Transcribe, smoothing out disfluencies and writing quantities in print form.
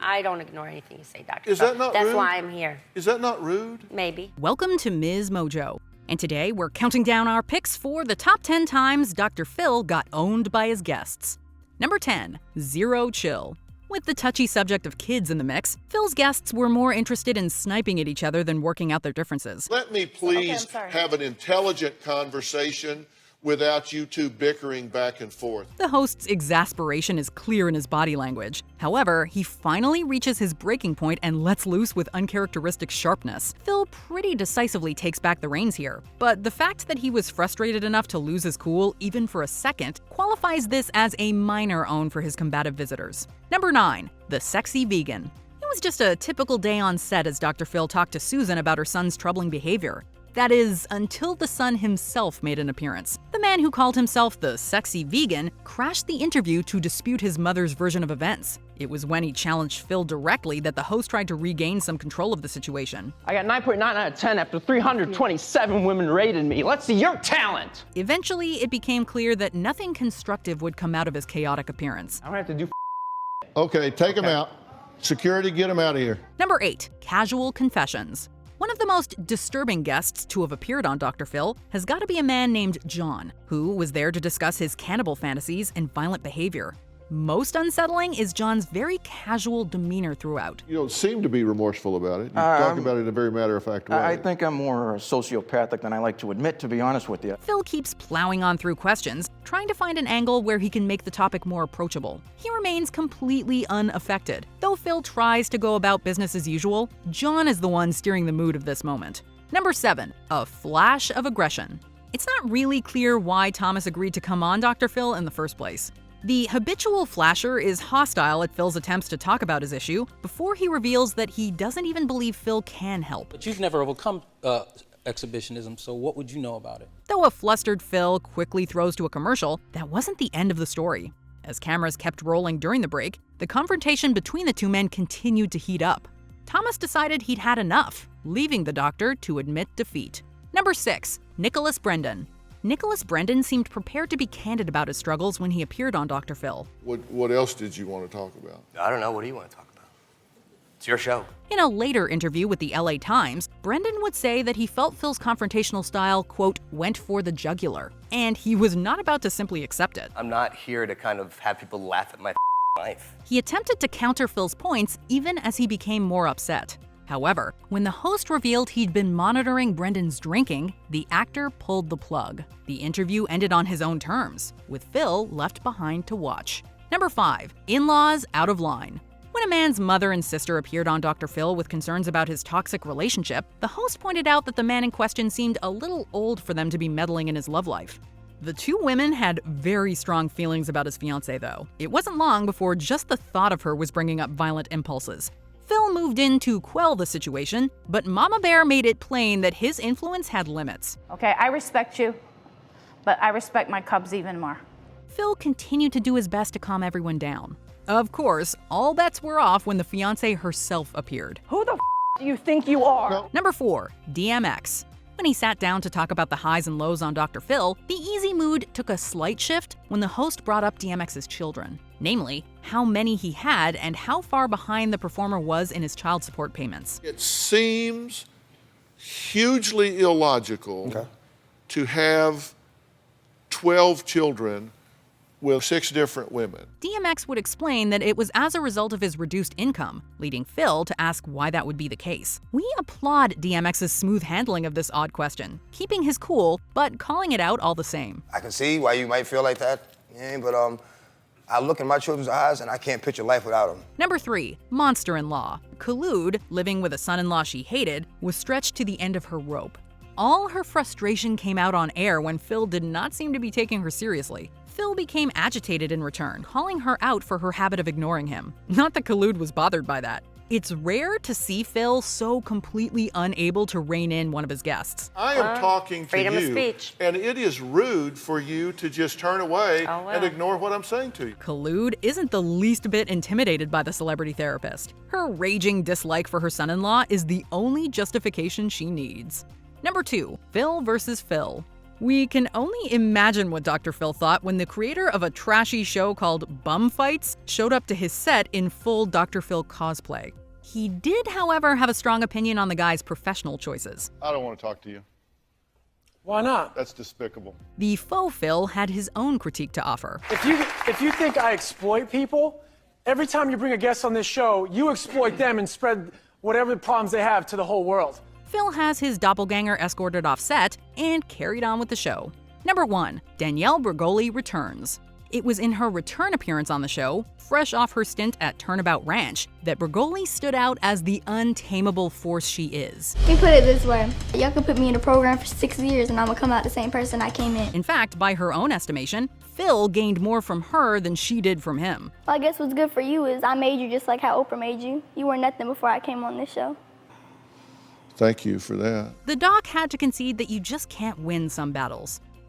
I don't ignore anything you say, Dr. Is that not rude? That's why I'm here. Is that not rude? Maybe. Welcome to Ms. Mojo. And today we're counting down our picks for the top 10 times Dr. Phil got owned by his guests. Number 10, Zero Chill. With the touchy subject of kids in the mix, Phil's guests were more interested in sniping at each other than working out their differences. Let me please have an intelligent conversation without you two bickering back and forth. The host's exasperation is clear in his body language. However, he finally reaches his breaking point and lets loose with uncharacteristic sharpness. Phil pretty decisively takes back the reins here, but the fact that he was frustrated enough to lose his cool, even for a second, qualifies this as a minor own for his combative visitors. Number 9, the sexy vegan. It was just a typical day on set as Dr. Phil talked to Susan about her son's troubling behavior. That is, until the son himself made an appearance. The man who called himself the sexy vegan crashed the interview to dispute his mother's version of events. It was when he challenged Phil directly that the host tried to regain some control of the situation. I got 9.9 out of 10 after 327 women rated me. Let's see your talent! Eventually, it became clear that nothing constructive would come out of his chaotic appearance. I don't have to do Okay, take him out. Security, get him out of here. Number 8, casual confessions. One of the most disturbing guests to have appeared on Dr. Phil has got to be a man named John, who was there to discuss his cannibal fantasies and violent behavior. Most unsettling is John's very casual demeanor throughout. You don't seem to be remorseful about it. You talk about it in a very matter-of-fact way. I think I'm more sociopathic than I like to admit, to be honest with you. Phil keeps plowing on through questions, trying to find an angle where he can make the topic more approachable. He remains completely unaffected. Though Phil tries to go about business as usual, John is the one steering the mood of this moment. Number 7, a flash of aggression. It's not really clear why Thomas agreed to come on Dr. Phil in the first place. The habitual flasher is hostile at Phil's attempts to talk about his issue before he reveals that he doesn't even believe Phil can help. But you've never overcome exhibitionism, so what would you know about it? Though a flustered Phil quickly throws to a commercial, that wasn't the end of the story. As cameras kept rolling during the break, the confrontation between the two men continued to heat up. Thomas decided he'd had enough, leaving the doctor to admit defeat. Number 6, Nicholas Brendan. Nicholas Brendan seemed prepared to be candid about his struggles when he appeared on Dr. Phil. What else did you want to talk about? I don't know. What do you want to talk about? It's your show. In a later interview with the LA Times, Brendan would say that he felt Phil's confrontational style, quote, went for the jugular, and he was not about to simply accept it. I'm not here to kind of have people laugh at my life. He attempted to counter Phil's points even as he became more upset. However, when the host revealed he'd been monitoring Brendan's drinking, the actor pulled the plug. The interview ended on his own terms, with Phil left behind to watch. Number 5, Inlaws out of line. When a man's mother and sister appeared on Dr. Phil with concerns about his toxic relationship, the host pointed out that the man in question seemed a little old for them to be meddling in his love life. The two women had very strong feelings about his fiancée, though. It wasn't long before just the thought of her was bringing up violent impulses. Phil moved in to quell the situation, but Mama Bear made it plain that his influence had limits. Okay, I respect you, but I respect my cubs even more. Phil continued to do his best to calm everyone down. Of course, all bets were off when the fiancée herself appeared. Who the do you think you are? No. Number 4, DMX. When he sat down to talk about the highs and lows on Dr. Phil, the easy mood took a slight shift when the host brought up DMX's children. Namely, how many he had and how far behind the performer was in his child support payments. It seems hugely illogical to have 12 children with 6 different women. DMX would explain that it was as a result of his reduced income, leading Phil to ask why that would be the case. We applaud DMX's smooth handling of this odd question, keeping his cool, but calling it out all the same. I can see why you might feel like that, but I look in my children's eyes and I can't picture life without them. Number 3, Monster-in-Law. Khulud, living with a son-in-law she hated, was stretched to the end of her rope. All her frustration came out on air when Phil did not seem to be taking her seriously. Phil became agitated in return, calling her out for her habit of ignoring him. Not that Khulud was bothered by that. It's rare to see Phil so completely unable to rein in one of his guests. I am talking to freedom of you, speech. and it is rude for you to just turn away and ignore what I'm saying to you. Khulud isn't the least bit intimidated by the celebrity therapist. Her raging dislike for her son-in-law is the only justification she needs. Number 2, Phil versus Phil. We can only imagine what Dr. Phil thought when the creator of a trashy show called Bum Fights showed up to his set in full Dr. Phil cosplay. He did, however, have a strong opinion on the guy's professional choices. I don't want to talk to you. Why not? That's despicable. The faux Phil had his own critique to offer. If you think I exploit people, every time you bring a guest on this show, you exploit them and spread whatever problems they have to the whole world. Phil has his doppelganger escorted off set and carried on with the show. Number 1, Danielle Bergoli returns. It was in her return appearance on the show, fresh off her stint at Turnabout Ranch, that Bergoli stood out as the untamable force she is. Let me put it this way. Y'all could put me in a program for 6 years and I'm gonna come out the same person I came in. In fact, by her own estimation, Phil gained more from her than she did from him. Well, I guess what's good for you is I made you just like how Oprah made you. You were nothing before I came on this show. Thank you for that. The doc had to concede that you just can't win some battles.